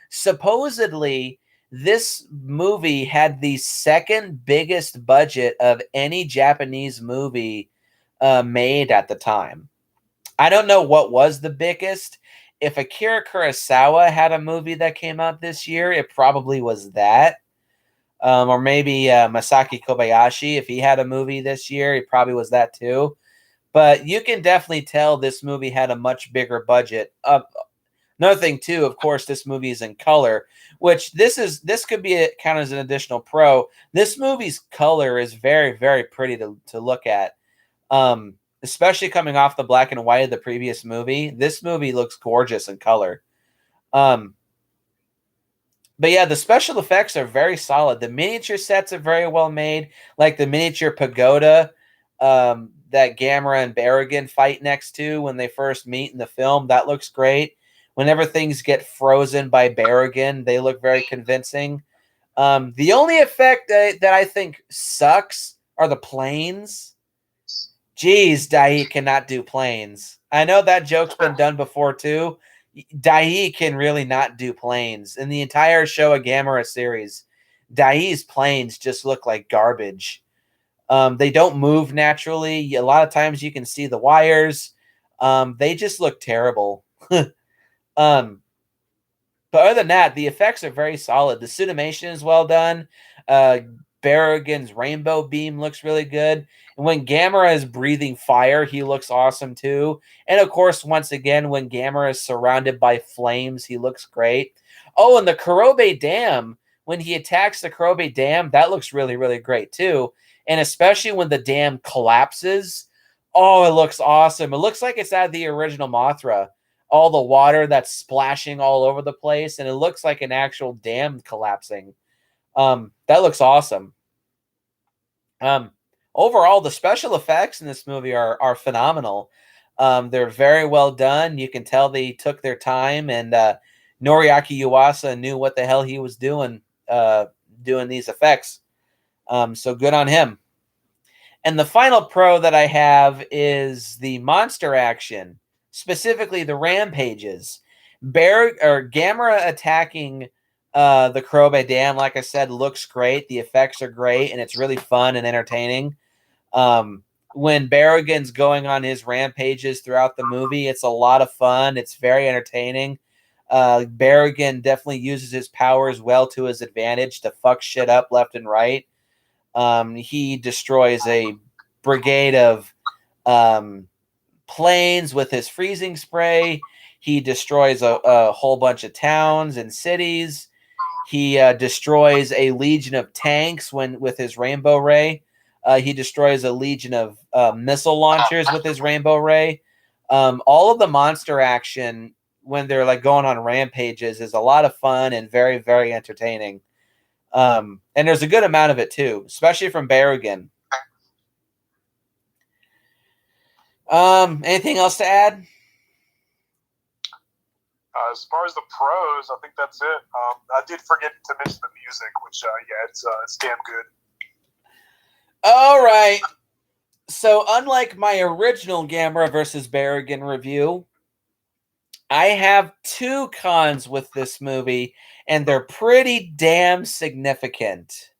supposedly this movie had the second biggest budget of any Japanese movie made at the time. I don't know what was the biggest. If Akira Kurosawa had a movie that came out this year, it probably was that. Or maybe Masaki Kobayashi, if he had a movie this year, it probably was that too. But you can definitely tell this movie had a much bigger budget. Another thing too, of course, this movie is in color, which this could be kind of as an additional pro. This movie's color is very, very pretty to look at. Especially coming off the black and white of the previous movie. This movie looks gorgeous in color. But yeah, the special effects are very solid. The miniature sets are very well made, like the miniature pagoda that Gamera and Berrigan fight next to when they first meet in the film. That looks great. Whenever things get frozen by Berrigan, they look very convincing. The only effect that I think sucks are the planes. Jeez, Dai cannot do planes. I know that joke's been done before too. Dai can really not do planes. In the entire Showa Gamera series, Dai's planes just look like garbage. They don't move naturally. A lot of times you can see the wires. They just look terrible. But other than that, the effects are very solid. The suitimation is well done. Berrigan's rainbow beam looks really good. And when Gamera is breathing fire, he looks awesome too. And of course, once again, when Gamera is surrounded by flames, he looks great. Oh, and the Kurobe Dam, when he attacks the Kurobe Dam, that looks really, really great too. And especially when the dam collapses, oh, it looks awesome. It looks like it's out of the original Mothra. All the water that's splashing all over the place, and it looks like an actual dam collapsing. That looks awesome. Overall, the special effects in this movie are phenomenal. They're very well done. You can tell they took their time, and Noriaki Yuasa knew what the hell he was doing these effects. So good on him. And the final pro that I have is the monster action, specifically the rampages. Gamera attacking the Kurobe Dam, like I said, looks great. The effects are great, and it's really fun and entertaining. When Berrigan's going on his rampages throughout the movie, it's a lot of fun. It's very entertaining. Berrigan definitely uses his powers well to his advantage to fuck shit up left and right. He destroys a brigade of planes with his freezing spray. He destroys a whole bunch of towns and cities. He destroys a legion of tanks with his rainbow ray. He destroys a legion of missile launchers with his rainbow ray. All of the monster action when they're like going on rampages is a lot of fun and very, very entertaining. And there's a good amount of it too, especially from Berrigan. Anything else to add? As far as the pros, I think that's it. I did forget to mention the music, which it's damn good. All right. So unlike my original Gamera versus Berrigan review, I have two cons with this movie, and they're pretty damn significant.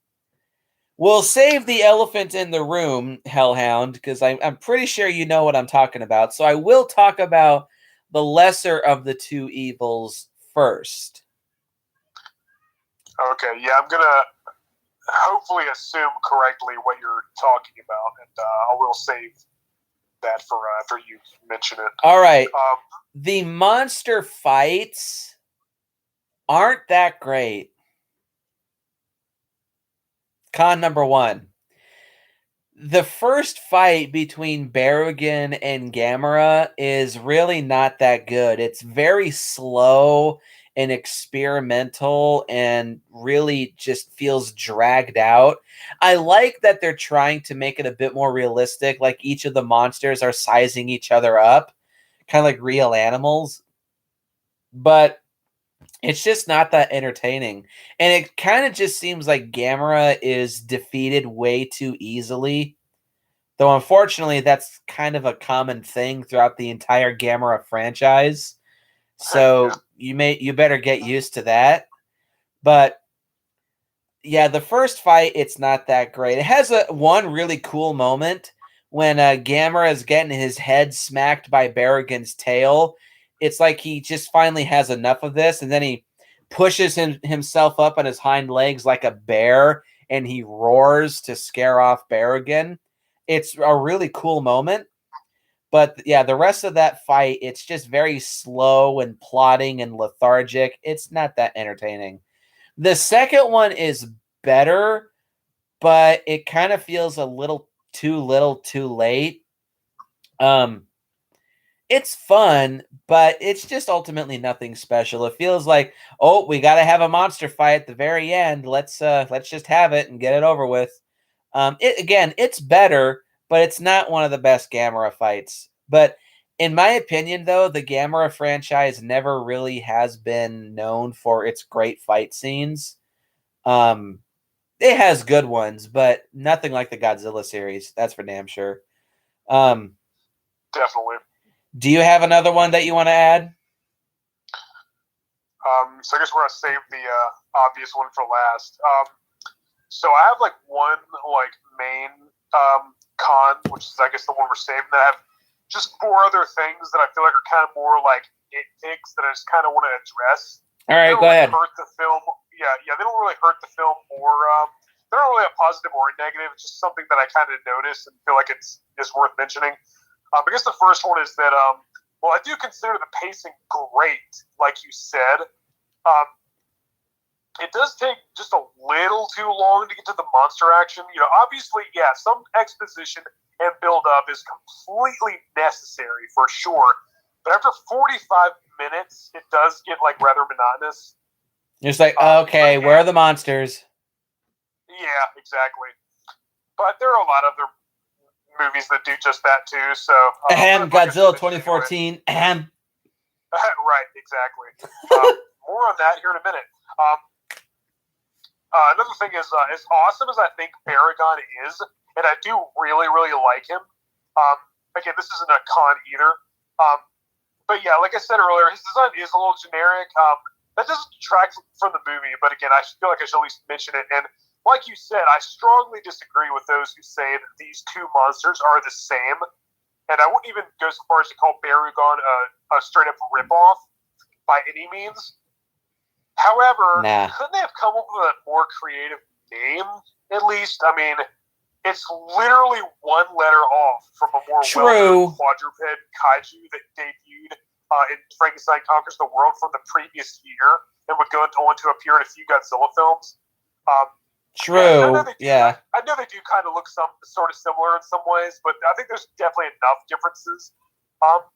We'll save the elephant in the room, Hellhound, because I'm pretty sure you know what I'm talking about. So I will talk about the lesser of the two evils first. Okay, yeah, I'm going to hopefully assume correctly what you're talking about, and I will save that for you to mention it. All right. The monster fights aren't that great. Con number one. The first fight between Barugon and Gamera is really not that good. It's very slow and experimental and really just feels dragged out. I like that they're trying to make it a bit more realistic, like each of the monsters are sizing each other up, kind of like real animals. But it's just not that entertaining. And it kind of just seems like Gamera is defeated way too easily. Though unfortunately, that's kind of a common thing throughout the entire Gamera franchise. So you better get used to that. But yeah, the first fight, it's not that great. It has one really cool moment when Gamera is getting his head smacked by Berrigan's tail. It's like he just finally has enough of this, and then he pushes himself up on his hind legs like a bear, and he roars to scare off Berrigan. It's a really cool moment. But yeah, the rest of that fight, it's just very slow and plodding and lethargic. It's not that entertaining. The second one is better, but it kind of feels a little too late. It's fun, but it's just ultimately nothing special. It feels like, oh, we got to have a monster fight at the very end. Let's just have it and get it over with. It's better, but it's not one of the best Gamera fights. But in my opinion, though, the Gamera franchise never really has been known for its great fight scenes. It has good ones, but nothing like the Godzilla series. That's for damn sure. Definitely. Do you have another one that you want to add? So I guess we're gonna save the obvious one for last. So I have one main con, which is I guess the one we're saving. That I have just four other things that I feel like are kind of more nitpicks that I just kind of want to address. All right, go ahead. Hurt the film. Yeah, they don't really hurt the film or they're not really a positive or a negative. It's just something that I kind of noticed and feel like it's just worth mentioning. I guess the first one is that, I do consider the pacing great, like you said. It does take just a little too long to get to the monster action. Obviously, yeah, some exposition and build-up is completely necessary for sure. But after 45 minutes, it does get, rather monotonous. It's like, okay, where are the monsters? Yeah, exactly. But there are a lot of other movies that do just that too. So Godzilla 2014. Right, exactly. More on that here in a minute. Another thing is, as awesome as I think Berrigan is, and I do really, really like him. Again, this isn't a con either. But yeah, like I said earlier, his design is a little generic. That doesn't detract from the movie, but again, I feel like I should at least mention it. And like you said, I strongly disagree with those who say that these two monsters are the same. And I wouldn't even go so far as to call Barugon a straight-up ripoff by any means. However, couldn't they have come up with a more creative name, at least? I mean, it's literally one letter off from a more well-known quadruped kaiju that debuted in Frankenstein Conquers the World from the previous year and would go on to appear in a few Godzilla films. True. I know they do kind of look sort of similar in some ways, but I think there's definitely enough differences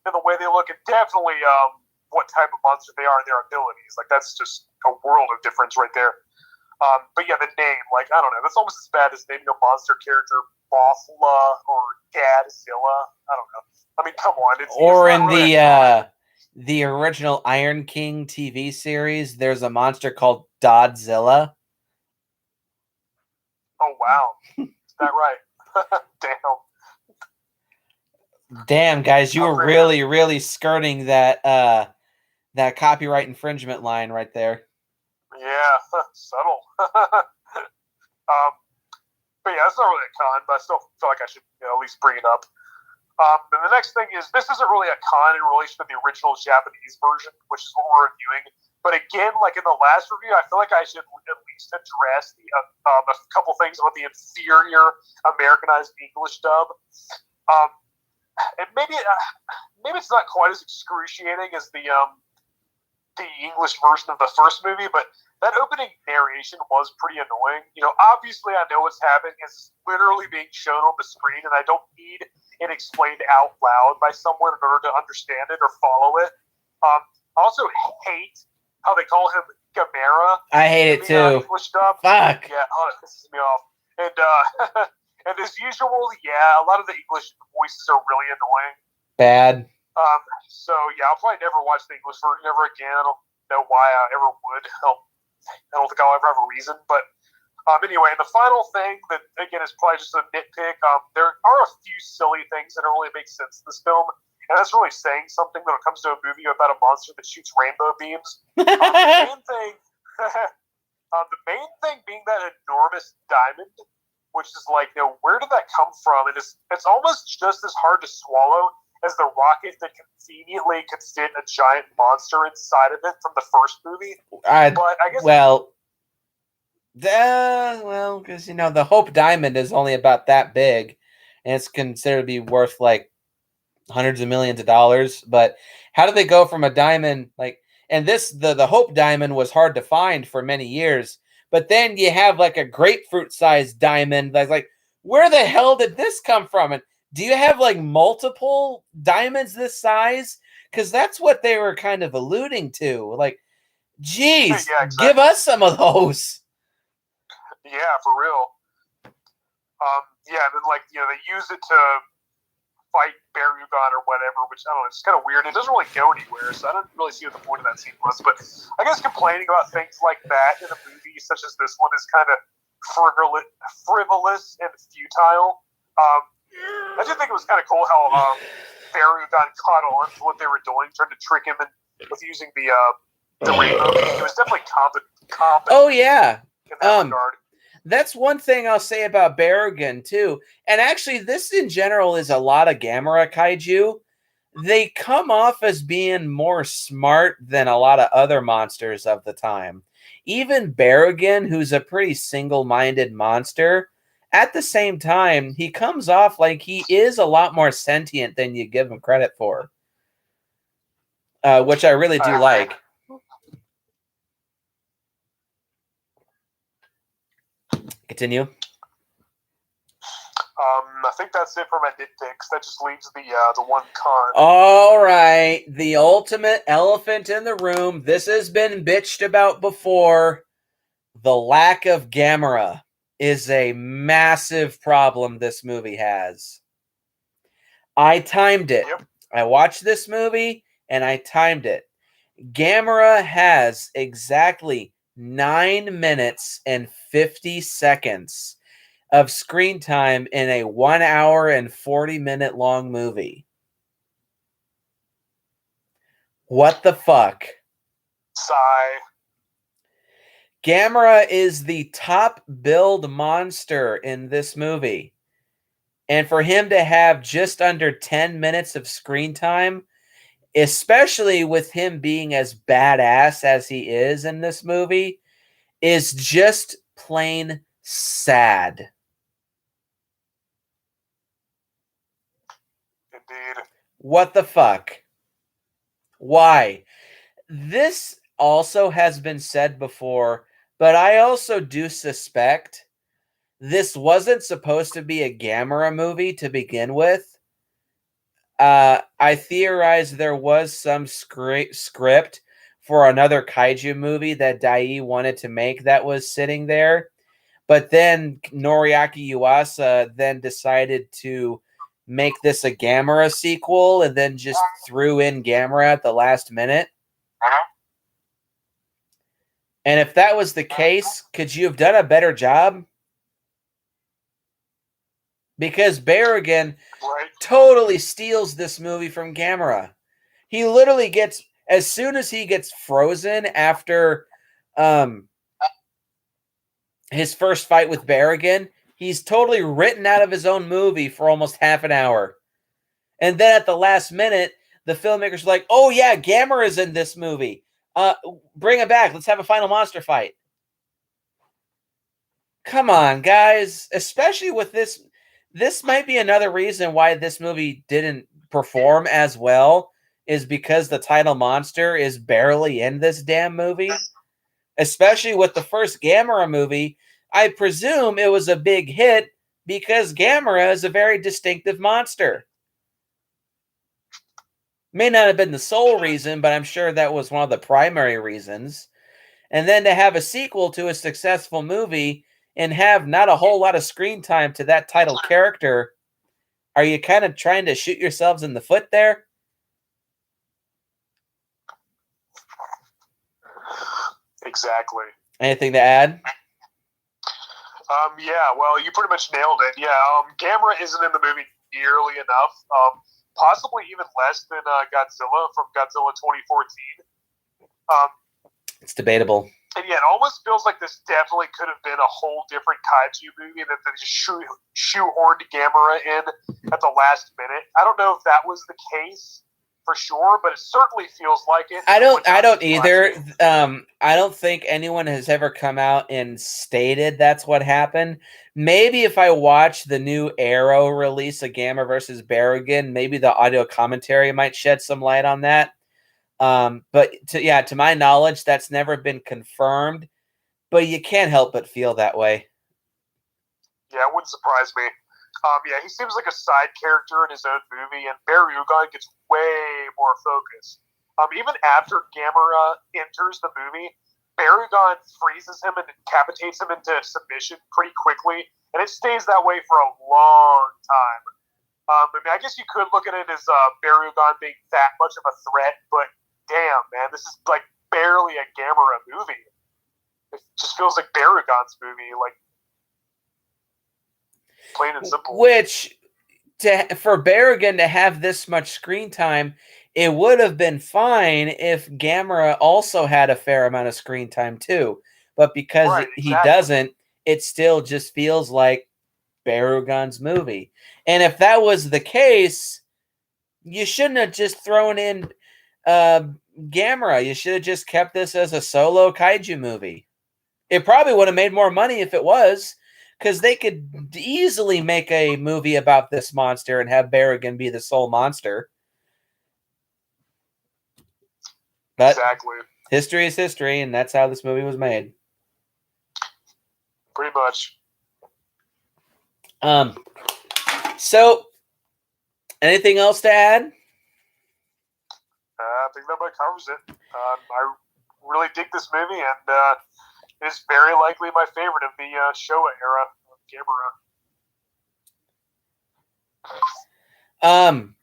in the way they look, and definitely what type of monster they are and their abilities. That's just a world of difference right there. But yeah, the name, like, I don't know, that's almost as bad as naming a monster character Bothla or Godzilla. I don't know. I mean, come on. Or it's in really the original Iron King TV series, there's a monster called Dodzilla. Oh, wow. Is that right? Damn. Damn, guys, you were really, really skirting that that copyright infringement line right there. Yeah, subtle. But yeah, it's not really a con, but I still feel like I should at least bring it up. And the next thing is, this isn't really a con in relation to the original Japanese version, which is what we're reviewing. But again, like in the last review, I feel like I should at least address a couple things about the inferior Americanized English dub. And maybe it's not quite as excruciating as the English version of the first movie, but that opening narration was pretty annoying. Obviously I know what's happening. It's literally being shown on the screen, and I don't need it explained out loud by someone in order to understand it or follow it. I also hate how they call him Gamera. I hate it too. English dub. Fuck. Yeah, it pisses me off. And and as usual, yeah, a lot of the English voices are really annoying. Bad. So yeah, I'll probably never watch the English version ever again. I don't know why I ever would. I don't think I'll ever have a reason. But anyway, the final thing that again is probably just a nitpick. There are a few silly things that don't really make sense in this film, and that's really saying something when it comes to a movie about a monster that shoots rainbow beams. The main thing being that enormous diamond, which is like, where did that come from? And it's almost just as hard to swallow as the rocket that conveniently could fit a giant monster inside of it from the first movie. But I guess because the Hope Diamond is only about that big, and it's considered to be worth like hundreds of millions of dollars. But how do they go from a diamond and the Hope Diamond was hard to find for many years, but then you have like a grapefruit sized diamond that's like, where the hell did this come from? And do you have like multiple diamonds this size? Because that's what they were kind of alluding to. Like, geez, yeah, exactly. Give us some of those. Yeah, for real. Yeah, and then they use it to fight Barugon or whatever, which I don't know, it's kind of weird. It doesn't really go anywhere, so I don't really see what the point of that scene was. But I guess complaining about things like that in a movie such as this one is kind of frivolous and futile. I did think it was kind of cool how Berrigan caught on to what they were doing, trying to trick him with using the rainbow. He was definitely competent. Oh yeah, in that regard. That's one thing I'll say about Berrigan too. And actually, this in general is a lot of Gamera kaiju. They come off as being more smart than a lot of other monsters of the time. Even Berrigan, who's a pretty single-minded monster, at the same time, he comes off like he is a lot more sentient than you give him credit for. Which I really do like. Continue. I think that's it for my nitpicks. That just leaves the one con. All right. The ultimate elephant in the room. This has been bitched about before. The lack of Gamera is a massive problem this movie has. I timed it. Yep. I watched this movie and I timed it. Gamera has exactly 9 minutes and 50 seconds of screen time in a 1 hour and 40-minute long movie. What the fuck? Sigh. Gamera is the top billed monster in this movie. And for him to have just under 10 minutes of screen time, especially with him being as badass as he is in this movie, is just plain sad. Indeed. What the fuck? Why? This also has been said before, but I also do suspect this wasn't supposed to be a Gamera movie to begin with. I theorize there was some script for another kaiju movie that Dai wanted to make that was sitting there. But then Noriaki Yuasa then decided to make this a Gamera sequel and then just threw in Gamera at the last minute. And if that was the case, could you have done a better job? Because Berrigan totally steals this movie from Gamera. He literally gets, as soon as he gets frozen after his first fight with Berrigan, he's totally written out of his own movie for almost half an hour. And then at the last minute, the filmmakers are like, oh yeah, Gamera is in this movie. Bring it back. Let's have a final monster fight. Come on, guys. Especially with this. This might be another reason why this movie didn't perform as well, is because the title monster is barely in this damn movie. Especially with the first Gamera movie, I presume it was a big hit because Gamera is a very distinctive monster. May not have been the sole reason, but I'm sure that was one of the primary reasons. And then to have a sequel to a successful movie and have not a whole lot of screen time to that title character, are you kind of trying to shoot yourselves in the foot there? Exactly. Anything to add? Yeah, well, you pretty much nailed it. Yeah, Gamera isn't in the movie nearly enough. Possibly even less than Godzilla from Godzilla 2014. It's debatable. And yeah, it almost feels like this definitely could have been a whole different kaiju movie that they just shoehorned Gamera in at the last minute. I don't know if that was the case for sure, but it certainly feels like it. I don't either. I don't think anyone has ever come out and stated that's what happened. Maybe if I watch the new Arrow release of Gamera versus Berrigan, maybe the audio commentary might shed some light on that. But to my knowledge, that's never been confirmed. But you can't help but feel that way. Yeah, it wouldn't surprise me. Yeah, he seems like a side character in his own movie, and Barugon gets way more focus. Even after Gamera enters the movie, Barugon freezes him and decapitates him into submission pretty quickly, and it stays that way for a long time. I mean, I guess you could look at it as Barugon being that much of a threat, but damn, man, this is like barely a Gamera movie. It just feels like Barugon's movie, like plain and simple. Which, for Berrigan to have this much screen time, it would have been fine if Gamera also had a fair amount of screen time too. But because he doesn't, it still just feels like Barugon's movie. And if that was the case, you shouldn't have just thrown in Gamera. You should have just kept this as a solo kaiju movie. It probably would have made more money if it was, because they could easily make a movie about this monster and have Berrigan be the sole monster. But exactly. History is history, and that's how this movie was made. Pretty much. So, anything else to add? I think that about covers it. I really dig this movie, and it's very likely my favorite of the Showa era of Gamera.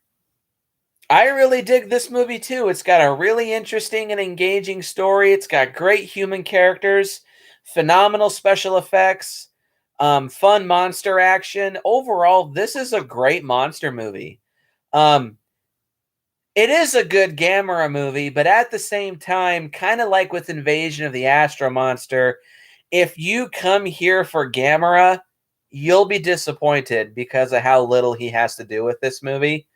I really dig this movie too. It's got a really interesting and engaging story. It's got great human characters, phenomenal special effects, fun monster action. Overall, this is a great monster movie. It is a good Gamera movie, but at the same time, kind of like with Invasion of the Astro Monster, if you come here for Gamera, you'll be disappointed because of how little he has to do with this movie.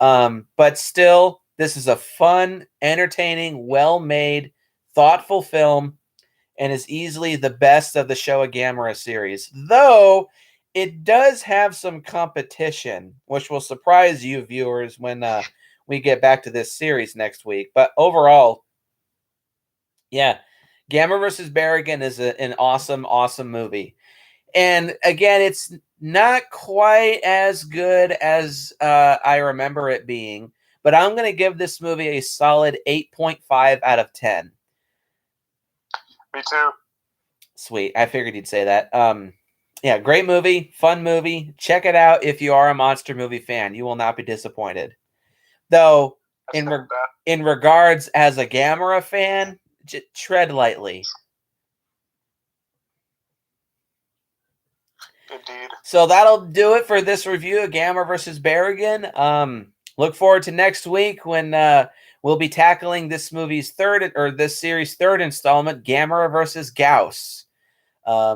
But still, this is a fun, entertaining, well-made, thoughtful film, and is easily the best of the Showa Gamera series. Though, it does have some competition, which will surprise you viewers when we get back to this series next week. But overall, yeah, Gamera vs. Berrigan is an awesome, awesome movie. And again, it's not quite as good as I remember it being, but I'm going to give this movie a solid 8.5 out of 10. Me too. Sweet. I figured you'd say that. Yeah, great movie, fun movie. Check it out if you are a monster movie fan. You will not be disappointed. Though, in regards as a Gamera fan, tread lightly. Indeed. So that'll do it for this review of Gamera versus Berrigan. Look forward to next week when we'll be tackling this movie's this series' third installment, Gamera versus Gauss.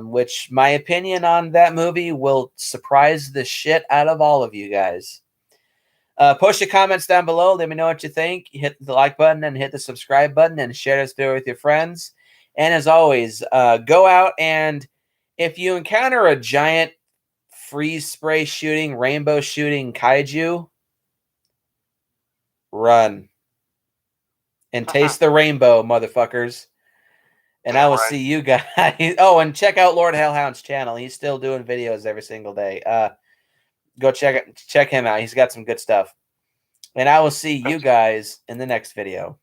Which my opinion on that movie will surprise the shit out of all of you guys. Post your comments down below. Let me know what you think. Hit the like button and hit the subscribe button and share this video with your friends. And as always, go out and if you encounter a giant freeze spray shooting, rainbow shooting kaiju, run. And taste the rainbow, motherfuckers. And I will see you guys. Oh, and check out Lord Hellhound's channel. He's still doing videos every single day. Go check him out. He's got some good stuff. And I will see you guys in the next video.